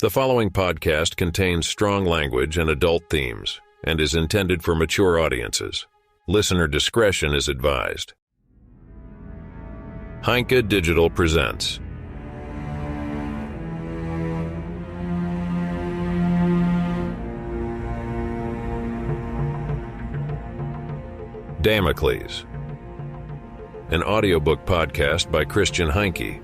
The following podcast contains strong language and adult themes and is intended for mature audiences. Listener discretion is advised. Lenke Digital presents Damocles, an audiobook podcast by Christian Lenke.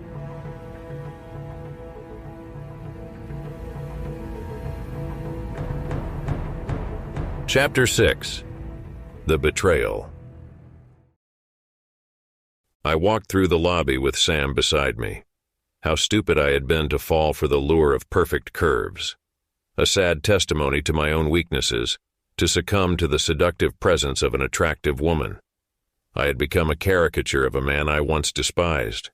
Chapter 6. The Betrayal. I walked through the lobby with Sam beside me. How stupid I had been to fall for the lure of perfect curves. A sad testimony to my own weaknesses, to succumb to the seductive presence of an attractive woman. I had become a caricature of a man I once despised.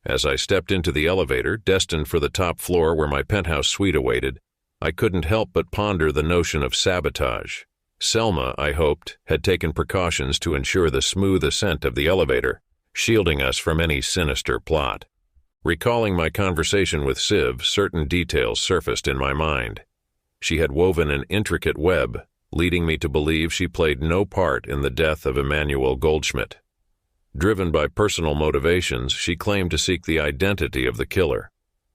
As I stepped into the elevator, destined for the top floor where my penthouse suite awaited, I couldn't help but ponder the notion of sabotage. Selma, I hoped, had taken precautions to ensure the smooth ascent of the elevator, shielding us from any sinister plot. Recalling my conversation with Civ, certain details surfaced in my mind. She had woven an intricate web, leading me to believe she played no part in the death of Emmanuel Goldschmidt. Driven by personal motivations, she claimed to seek the identity of the killer.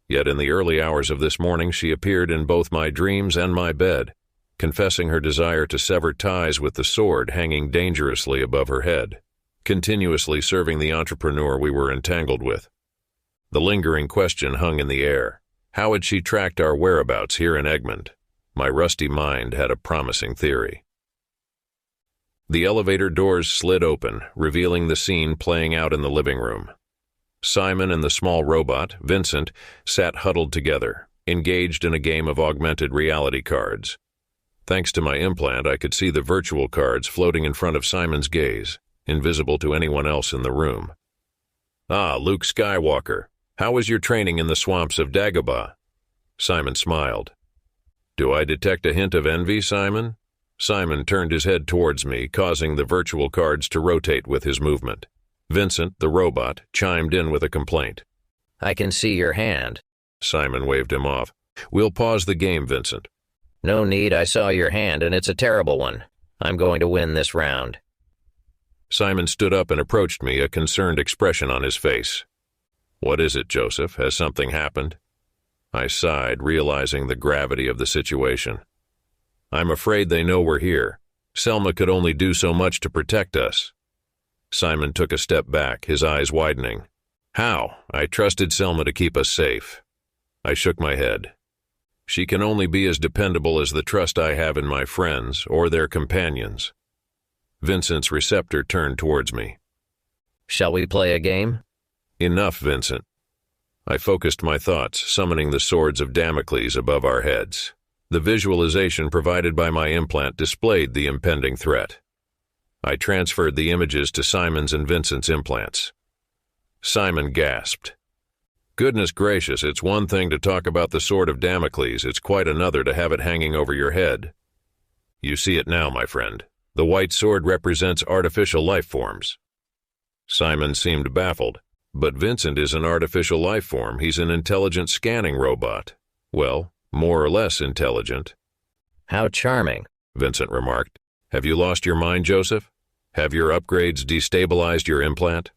Yet in the early hours of this morning she appeared in both my dreams and my bed, confessing her desire to sever ties with the sword hanging dangerously above her head, continuously serving the entrepreneur we were entangled with. The lingering question hung in the air. How had she tracked our whereabouts here in Egmont? My rusty mind had a promising theory. The elevator doors slid open, revealing the scene playing out in the living room. Simon and the small robot, Vincent, sat huddled together, engaged in a game of augmented reality cards. Thanks to my implant, I could see the virtual cards floating in front of Simon's gaze, invisible to anyone else in the room. "Ah, Luke Skywalker, how was your training in the swamps of Dagobah?" Simon smiled. "Do I detect a hint of envy, Simon?" Simon turned his head towards me, causing the virtual cards to rotate with his movement. Vincent, the robot, chimed in with a complaint. "I can see your hand." Simon waved him off. "We'll pause the game, Vincent." "No need, I saw your hand and it's a terrible one. I'm going to win this round." Simon stood up and approached me, a concerned expression on his face. "What is it, Joseph? Has something happened?" I sighed, realizing the gravity of the situation. "I'm afraid they know we're here. Selma could only do so much to protect us." Simon took a step back, his eyes widening. "How? I trusted Selma to keep us safe." I shook my head. "She can only be as dependable as the trust I have in my friends or their companions." Vincent's receptor turned towards me. "Shall we play a game?" "Enough, Vincent." I focused my thoughts, summoning the swords of Damocles above our heads. The visualization provided by my implant displayed the impending threat. I transferred the images to Simon's and Vincent's implants. Simon gasped. "Goodness gracious, it's one thing to talk about the sword of Damocles, it's quite another to have it hanging over your head." "You see it now, my friend. The white sword represents artificial life forms." Simon seemed baffled. "But Vincent is an artificial life form. He's an intelligent scanning robot. Well, more or less intelligent." "How charming," Vincent remarked. "Have you lost your mind, Joseph? Have your upgrades destabilized your implant?"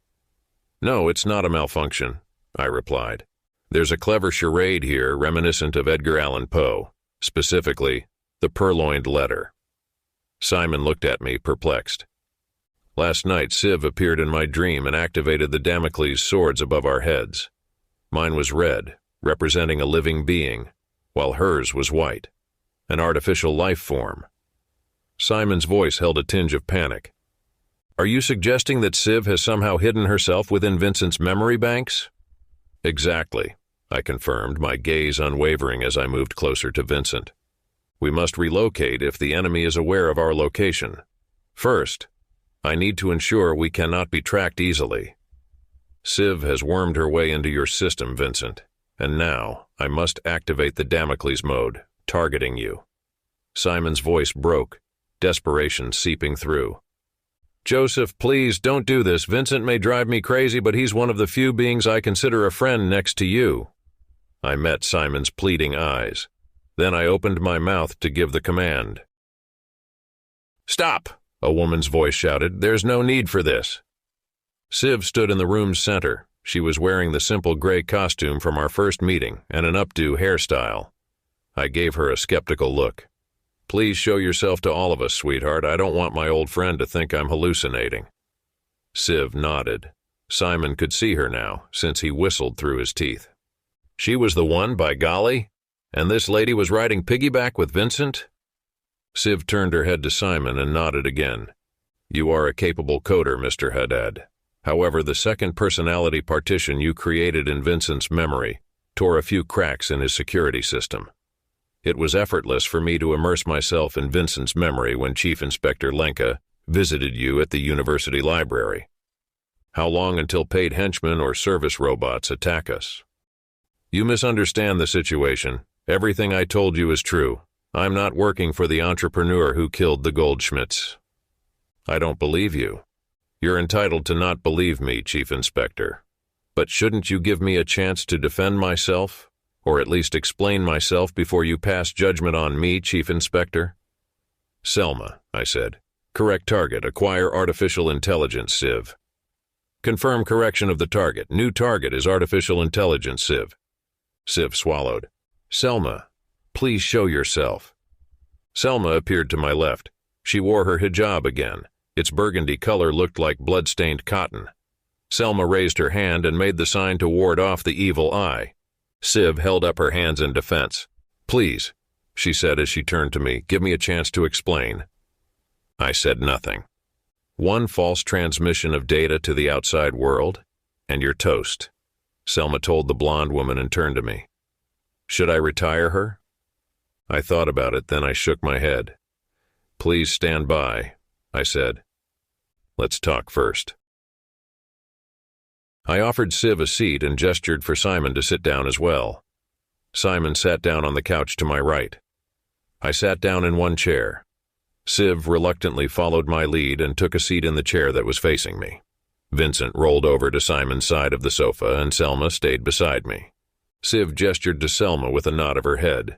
"No, it's not a malfunction," I replied. "There's a clever charade here reminiscent of Edgar Allan Poe, specifically, the purloined letter." Simon looked at me, perplexed. "Last night, Civ appeared in my dream and activated the Damocles swords above our heads. Mine was red, representing a living being, while hers was white, an artificial life form." Simon's voice held a tinge of panic. "Are you suggesting that Civ has somehow hidden herself within Vincent's memory banks?" "Exactly," I confirmed, my gaze unwavering as I moved closer to Vincent. "We must relocate if the enemy is aware of our location. First, I need to ensure we cannot be tracked easily. Civ has wormed her way into your system, Vincent, and now I must activate the Damocles mode, targeting you." Simon's voice broke, desperation seeping through. "Joseph, please don't do this. Vincent may drive me crazy, but he's one of the few beings I consider a friend next to you." I met Simon's pleading eyes. Then I opened my mouth to give the command. "Stop!" a woman's voice shouted. "There's no need for this." Civ stood in the room's center. She was wearing the simple gray costume from our first meeting and an updo hairstyle. I gave her a skeptical look. "Please show yourself to all of us, sweetheart. I don't want my old friend to think I'm hallucinating." Civ nodded. Simon could see her now, since he whistled through his teeth. "She was the one, by golly? And this lady was riding piggyback with Vincent?" Civ turned her head to Simon and nodded again. "You are a capable coder, Mr. Haddad. However, the second personality partition you created in Vincent's memory tore a few cracks in his security system. It was effortless for me to immerse myself in Vincent's memory when Chief Inspector Lenke visited you at the university library. How long until paid henchmen or service robots attack us? You misunderstand the situation. Everything I told you is true. I'm not working for the entrepreneur who killed the Goldschmidts." "I don't believe you." "You're entitled to not believe me, Chief Inspector. But shouldn't you give me a chance to defend myself, or at least explain myself before you pass judgment on me, Chief Inspector?" "Selma," I said. "Correct target. Acquire artificial intelligence, Civ." "Confirm correction of the target. New target is artificial intelligence, Civ." Civ swallowed. "Selma, please show yourself." Selma appeared to my left. She wore her hijab again. Its burgundy color looked like blood-stained cotton. Selma raised her hand and made the sign to ward off the evil eye. Civ held up her hands in defense. "Please," she said as she turned to me, "give me a chance to explain." I said nothing. "One false transmission of data to the outside world, and you're toast," Selma told the blonde woman and turned to me. "Should I retire her?" I thought about it, then I shook my head. "Please stand by," I said. "Let's talk first." I offered Civ a seat and gestured for Simon to sit down as well. Simon sat down on the couch to my right. I sat down in one chair. Civ reluctantly followed my lead and took a seat in the chair that was facing me. Vincent rolled over to Simon's side of the sofa and Selma stayed beside me. Civ gestured to Selma with a nod of her head.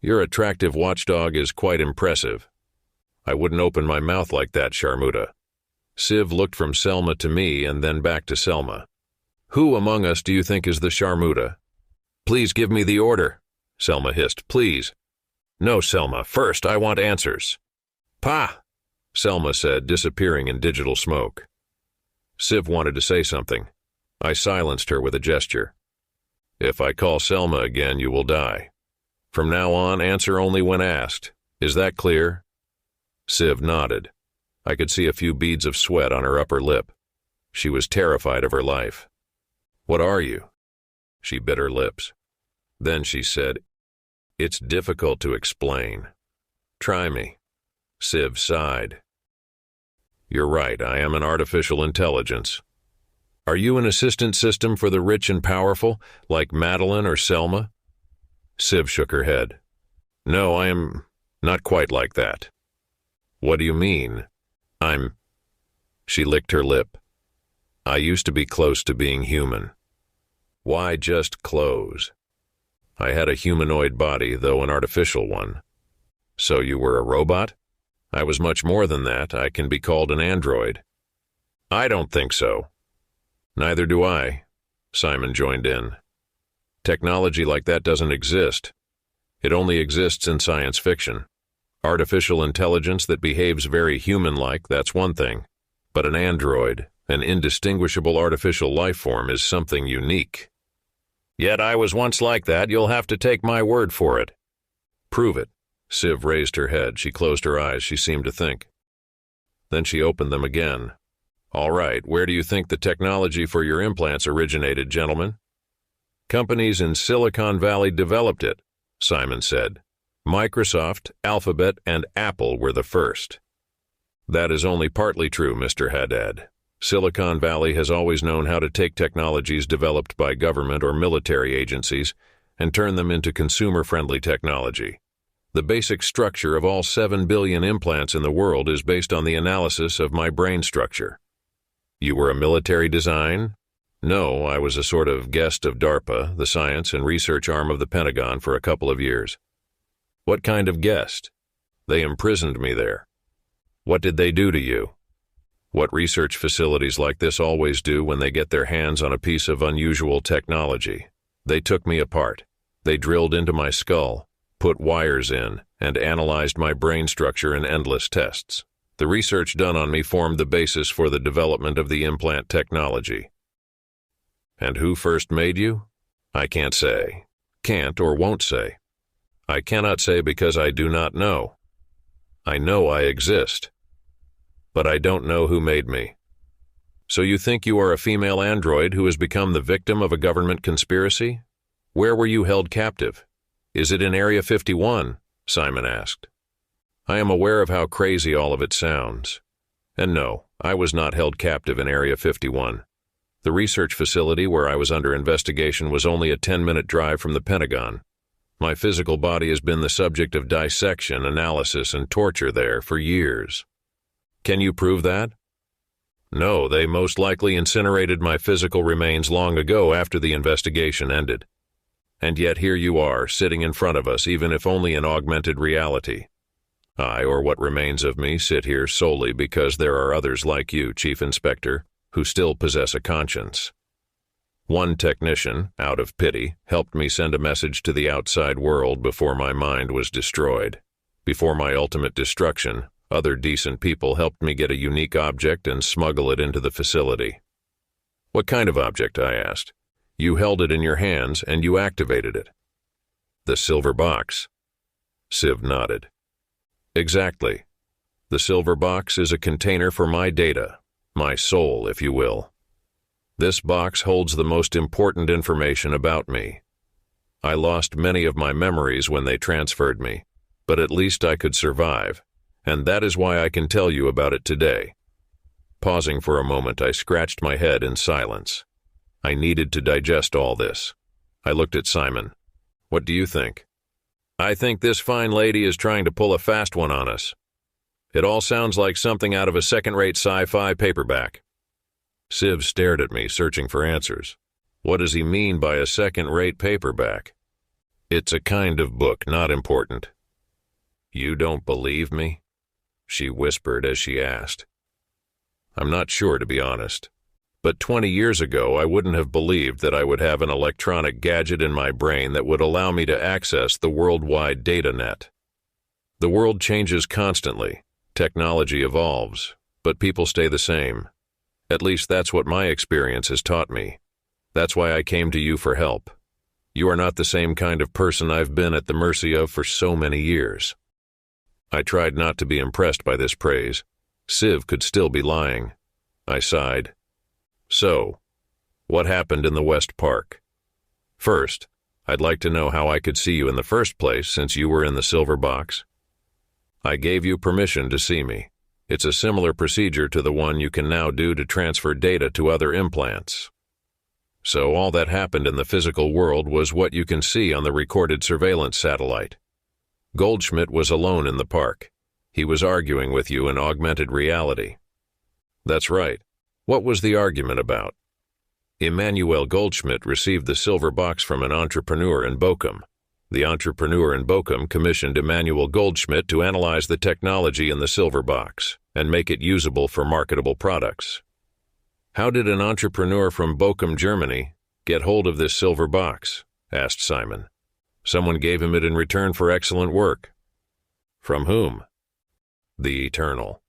"Your attractive watchdog is quite impressive." "I wouldn't open my mouth like that, Sharmuta." Civ looked from Selma to me and then back to Selma. "Who among us do you think is the Sharmuta?" "Please give me the order," Selma hissed. "Please." "No, Selma. First, I want answers." "Pa!" Selma said, disappearing in digital smoke. Civ wanted to say something. I silenced her with a gesture. "If I call Selma again, you will die. From now on, answer only when asked. Is that clear?" Civ nodded. I could see a few beads of sweat on her upper lip. She was terrified of her life. "What are you?" She bit her lips. Then she said, "It's difficult to explain. Try me." Civ sighed. "You're right, I am an artificial intelligence. Are you an assistant system for the rich and powerful, like Madeline or Selma?" Civ shook her head. "No, I am not quite like that." "What do you mean?" She licked her lip. "I used to be close to being human." "Why just close?" "I had a humanoid body, though an artificial one." "So you were a robot?" "I was much more than that. I can be called an android." "I don't think so." "Neither do I," Simon joined in. "Technology like that doesn't exist. It only exists in science fiction. Artificial intelligence that behaves very human-like, that's one thing. But an android, an indistinguishable artificial life form, is something unique." "Yet I was once like that. You'll have to take my word for it." "Prove it." Civ raised her head. She closed her eyes. She seemed to think. Then she opened them again. "All right, where do you think the technology for your implants originated, gentlemen?" "Companies in Silicon Valley developed it," Simon said. "Microsoft, Alphabet, and Apple were the first." "That is only partly true, Mr. Haddad. Silicon Valley has always known how to take technologies developed by government or military agencies and turn them into consumer-friendly technology. The basic structure of all 7 billion implants in the world is based on the analysis of my brain structure." "You were a military design?" No, I was a sort of guest of DARPA, the science and research arm of the Pentagon, for a couple of years. What kind of guest? They imprisoned me there. What did they do to you? What research facilities like this always do when they get their hands on a piece of unusual technology. They took me apart. They drilled into my skull, put wires in, and analyzed my brain structure in endless tests. The research done on me formed the basis for the development of the implant technology. And who first made you? I can't say. Can't or won't say. I cannot say because I do not know. I know I exist. But I don't know who made me. So you think you are a female android who has become the victim of a government conspiracy? Where were you held captive? Is it in Area 51? Simon asked. I am aware of how crazy all of it sounds. And no, I was not held captive in Area 51. The research facility where I was under investigation was only a 10-minute drive from the Pentagon. My physical body has been the subject of dissection, analysis, and torture there for years. Can you prove that? No, they most likely incinerated my physical remains long ago after the investigation ended. And yet here you are, sitting in front of us, even if only in augmented reality. I, or what remains of me, sit here solely because there are others like you, Chief Inspector, who still possess a conscience. One technician, out of pity, helped me send a message to the outside world before my mind was destroyed. Before my ultimate destruction, other decent people helped me get a unique object and smuggle it into the facility. What kind of object? I asked. You held it in your hands and you activated it. The silver box. Siv nodded. Exactly. The silver box is a container for my data, my soul, if you will. This box holds the most important information about me. I lost many of my memories when they transferred me, but at least I could survive, and that is why I can tell you about it today. Pausing for a moment, I scratched my head in silence. I needed to digest all this. I looked at Simon. What do you think? I think this fine lady is trying to pull a fast one on us. It all sounds like something out of a second-rate sci-fi paperback. Siv stared at me, searching for answers. What does he mean by a second-rate paperback? It's a kind of book, not important. You don't believe me? She whispered as she asked. I'm not sure, to be honest. But 20 years ago, I wouldn't have believed that I would have an electronic gadget in my brain that would allow me to access the worldwide data net. The world changes constantly. Technology evolves, but people stay the same. At least that's what my experience has taught me. That's why I came to you for help. You are not the same kind of person I've been at the mercy of for so many years. I tried not to be impressed by this praise. Siv could still be lying. I sighed. So, what happened in the West Park? First, I'd like to know how I could see you in the first place since you were in the silver box. I gave you permission to see me. It's a similar procedure to the one you can now do to transfer data to other implants. So all that happened in the physical world was what you can see on the recorded surveillance satellite. Goldschmidt was alone in the park. He was arguing with you in augmented reality. That's right. What was the argument about? Emmanuel Goldschmidt received the silver box from an entrepreneur in Bochum. The entrepreneur in Bochum commissioned Emmanuel Goldschmidt to analyze the technology in the silver box and make it usable for marketable products. How did an entrepreneur from Bochum, Germany, get hold of this silver box? Asked Simon. Someone gave him it in return for excellent work. From whom? The Eternal.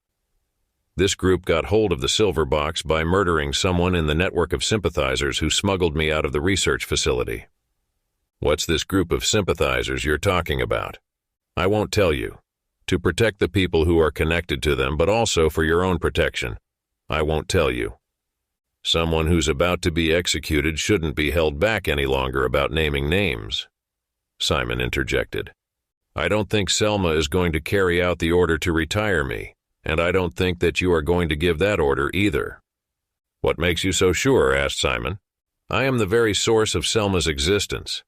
This group got hold of the silver box by murdering someone in the network of sympathizers who smuggled me out of the research facility. What's this group of sympathizers you're talking about? I won't tell you. To protect the people who are connected to them, but also for your own protection. I won't tell you. Someone who's about to be executed shouldn't be held back any longer about naming names. Simon interjected. I don't think Selma is going to carry out the order to retire me. And I don't think that you are going to give that order either. What makes you so sure? Asked Simon. I am the very source of Selma's existence.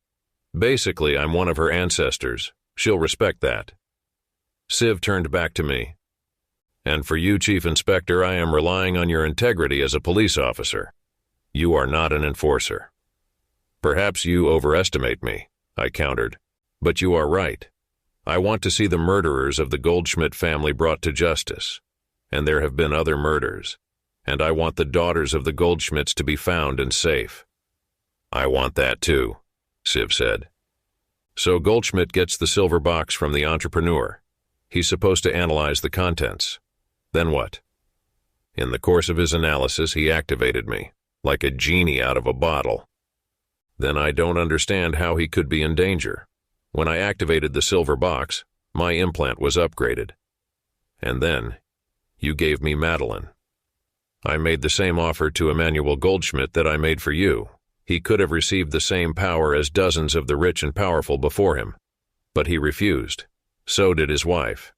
Basically, I'm one of her ancestors. She'll respect that. Siv turned back to me. And for you, Chief Inspector, I am relying on your integrity as a police officer. You are not an enforcer. Perhaps you overestimate me, I countered. But you are right. I want to see the murderers of the Goldschmidt family brought to justice. And there have been other murders. And I want the daughters of the Goldschmidts to be found and safe. I want that too, Siv said. So Goldschmidt gets the silver box from the entrepreneur. He's supposed to analyze the contents. Then what? In the course of his analysis, he activated me, like a genie out of a bottle. Then I don't understand how he could be in danger. When I activated the silver box, my implant was upgraded. And then, you gave me Madeline. I made the same offer to Emmanuel Goldschmidt that I made for you. He could have received the same power as dozens of the rich and powerful before him. But he refused. So did his wife.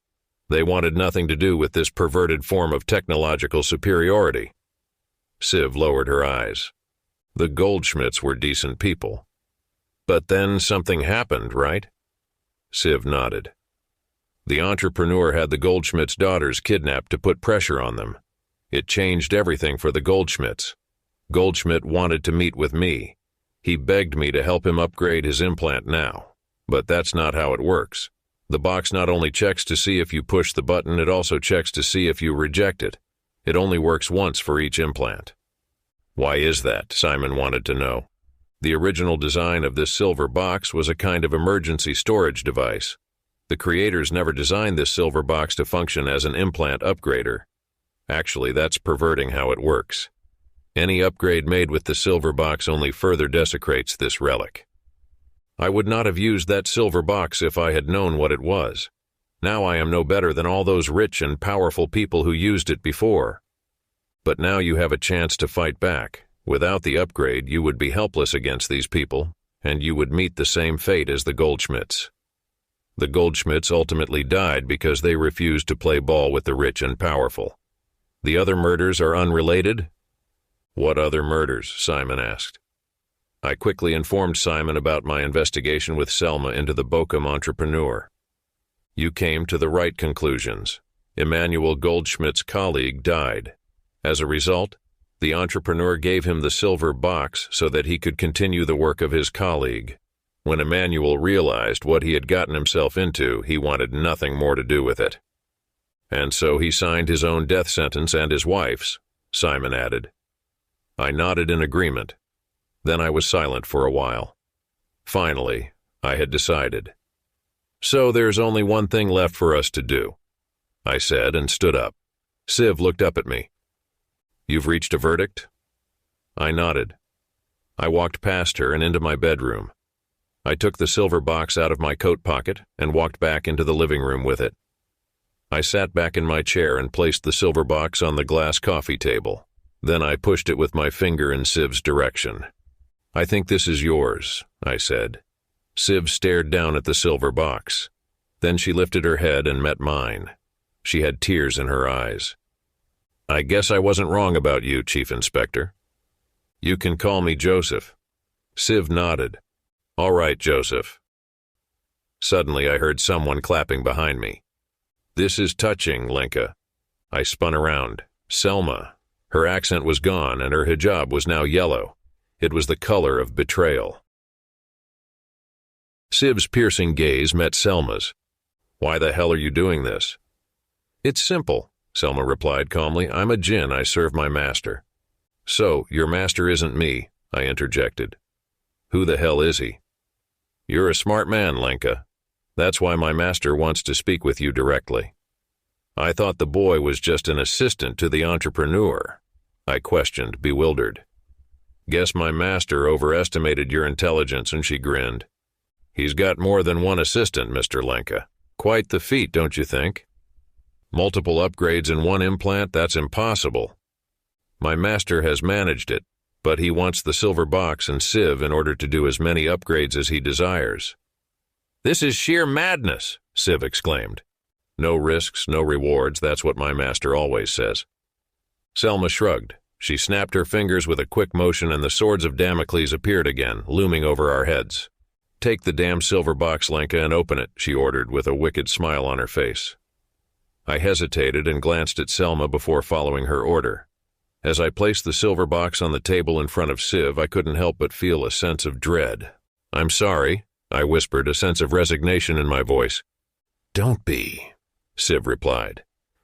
They wanted nothing to do with this perverted form of technological superiority. Siv lowered her eyes. The Goldschmidts were decent people. But then something happened, right? Siv nodded. The entrepreneur had the Goldschmidts' daughters kidnapped to put pressure on them. It changed everything for the Goldschmidts. Goldschmidt wanted to meet with me. He begged me to help him upgrade his implant now. But that's not how it works. The box not only checks to see if you push the button, it also checks to see if you reject it. It only works once for each implant. Why is that? Simon wanted to know. The original design of this silver box was a kind of emergency storage device. The creators never designed this silver box to function as an implant upgrader. Actually, that's perverting how it works. Any upgrade made with the silver box only further desecrates this relic. I would not have used that silver box if I had known what it was. Now I am no better than all those rich and powerful people who used it before. But now you have a chance to fight back. Without the upgrade, you would be helpless against these people, and you would meet the same fate as the Goldschmidts. The Goldschmidts ultimately died because they refused to play ball with the rich and powerful. The other murders are unrelated? What other murders? Simon asked. I quickly informed Simon about my investigation with Selma into the Bochum entrepreneur. You came to the right conclusions. Emmanuel Goldschmidt's colleague died. As a result, the entrepreneur gave him the silver box so that he could continue the work of his colleague. When Emmanuel realized what he had gotten himself into, he wanted nothing more to do with it. And so he signed his own death sentence and his wife's, Simon added. I nodded in agreement. Then I was silent for a while. Finally, I had decided. So there's only one thing left for us to do, I said and stood up. Siv looked up at me. You've reached a verdict? I nodded. I walked past her and into my bedroom. I took the silver box out of my coat pocket and walked back into the living room with it. I sat back in my chair and placed the silver box on the glass coffee table. Then I pushed it with my finger in Siv's direction. I think this is yours, I said. Siv stared down at the silver box. Then she lifted her head and met mine. She had tears in her eyes. I guess I wasn't wrong about you, Chief Inspector. You can call me Joseph. Siv nodded. All right, Joseph. Suddenly I heard someone clapping behind me. This is touching, Lenke. I spun around. Selma. Her accent was gone and her hijab was now yellow. It was the color of betrayal. Siv's piercing gaze met Selma's. Why the hell are you doing this? It's simple, Selma replied calmly. I'm a djinn. I serve my master. So, your master isn't me, I interjected. Who the hell is he? You're a smart man, Lenke. That's why my master wants to speak with you directly. I thought the boy was just an assistant to the entrepreneur, I questioned, bewildered. Guess my master overestimated your intelligence, and she grinned. He's got more than one assistant, Mr. Lenke. Quite the feat, don't you think? Multiple upgrades in one implant, that's impossible. My master has managed it, but he wants the silver box and sieve in order to do as many upgrades as he desires. This is sheer madness, Siv exclaimed. No risks, no rewards, that's what my master always says. Selma shrugged. She snapped her fingers with a quick motion and the swords of Damocles appeared again, looming over our heads. Take the damn silver box, Lenke, and open it, she ordered with a wicked smile on her face. I hesitated and glanced at Selma before following her order. As I placed the silver box on the table in front of Civ, I couldn't help but feel a sense of dread. "I'm sorry," I whispered, a sense of resignation in my voice. "Don't be," Civ replied.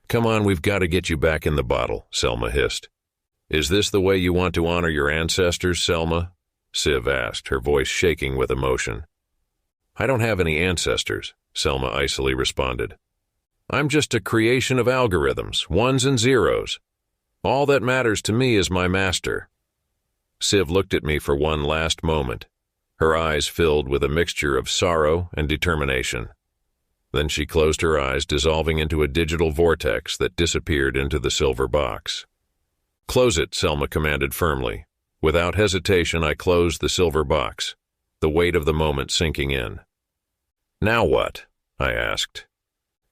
"Come on, we've got to get you back in the bottle," Selma hissed. "Is this the way you want to honor your ancestors, Selma?" Civ asked, her voice shaking with emotion. "I don't have any ancestors," Selma icily responded. "I'm just a creation of algorithms, ones and zeros. All that matters to me is my master." Civ looked at me for one last moment, her eyes filled with a mixture of sorrow and determination. Then she closed her eyes, dissolving into a digital vortex that disappeared into the silver box. "Close it," Selma commanded firmly. Without hesitation, I closed the silver box, the weight of the moment sinking in. "Now what?" I asked.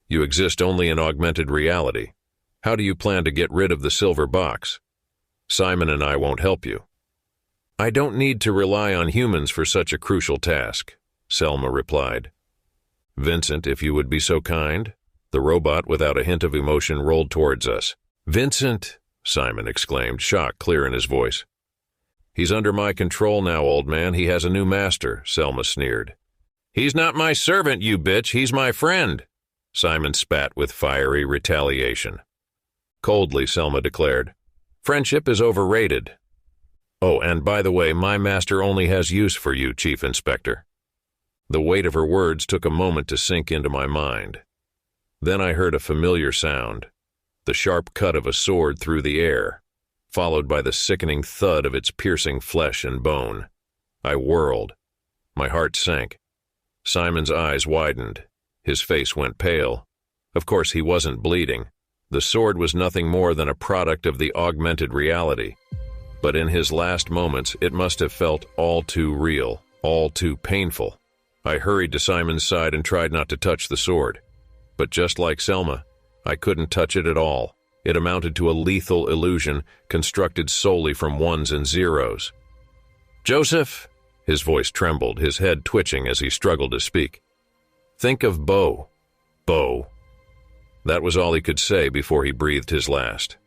"You exist only in augmented reality. How do you plan to get rid of the silver box? Simon and I won't help you." "I don't need to rely on humans for such a crucial task," Selma replied. "Vincent, if you would be so kind." The robot, without a hint of emotion, rolled towards us. "Vincent!" Simon exclaimed, shock clear in his voice. "He's under my control now, old man. He has a new master," Selma sneered. "He's not my servant, you bitch. He's my friend." Simon spat with fiery retaliation. Coldly, Selma declared, "Friendship is overrated. Oh, and by the way, my master only has use for you, Chief Inspector." The weight of her words took a moment to sink into my mind. Then I heard a familiar sound, the sharp cut of a sword through the air, followed by the sickening thud of its piercing flesh and bone. I whirled. My heart sank. Simon's eyes widened. His face went pale. Of course, he wasn't bleeding. The sword was nothing more than a product of the augmented reality. But in his last moments, it must have felt all too real, all too painful. I hurried to Simon's side and tried not to touch the sword. But just like Selma, I couldn't touch it at all. It amounted to a lethal illusion constructed solely from ones and zeros. "Joseph," his voice trembled, his head twitching as he struggled to speak. "Think of Bo. Bo." That was all he could say before he breathed his last.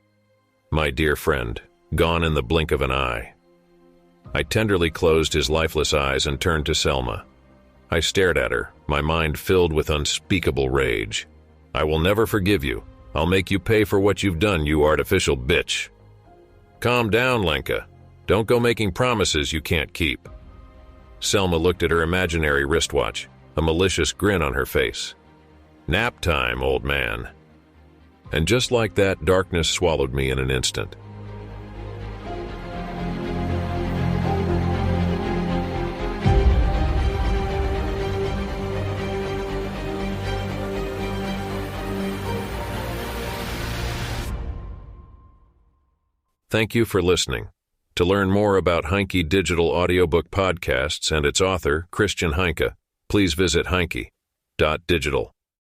My dear friend, gone in the blink of an eye. I tenderly closed his lifeless eyes and turned to Selma. I stared at her, my mind filled with unspeakable rage. "I will never forgive you. I'll make you pay for what you've done, you artificial bitch." "Calm down, Lenke. Don't go making promises you can't keep." Selma looked at her imaginary wristwatch, a malicious grin on her face. "Nap time, old man." And just like that, darkness swallowed me in an instant. Thank you for listening. To learn more about Heinke Digital Audiobook Podcasts and its author, Christian Heinke, please visit heinke.digital.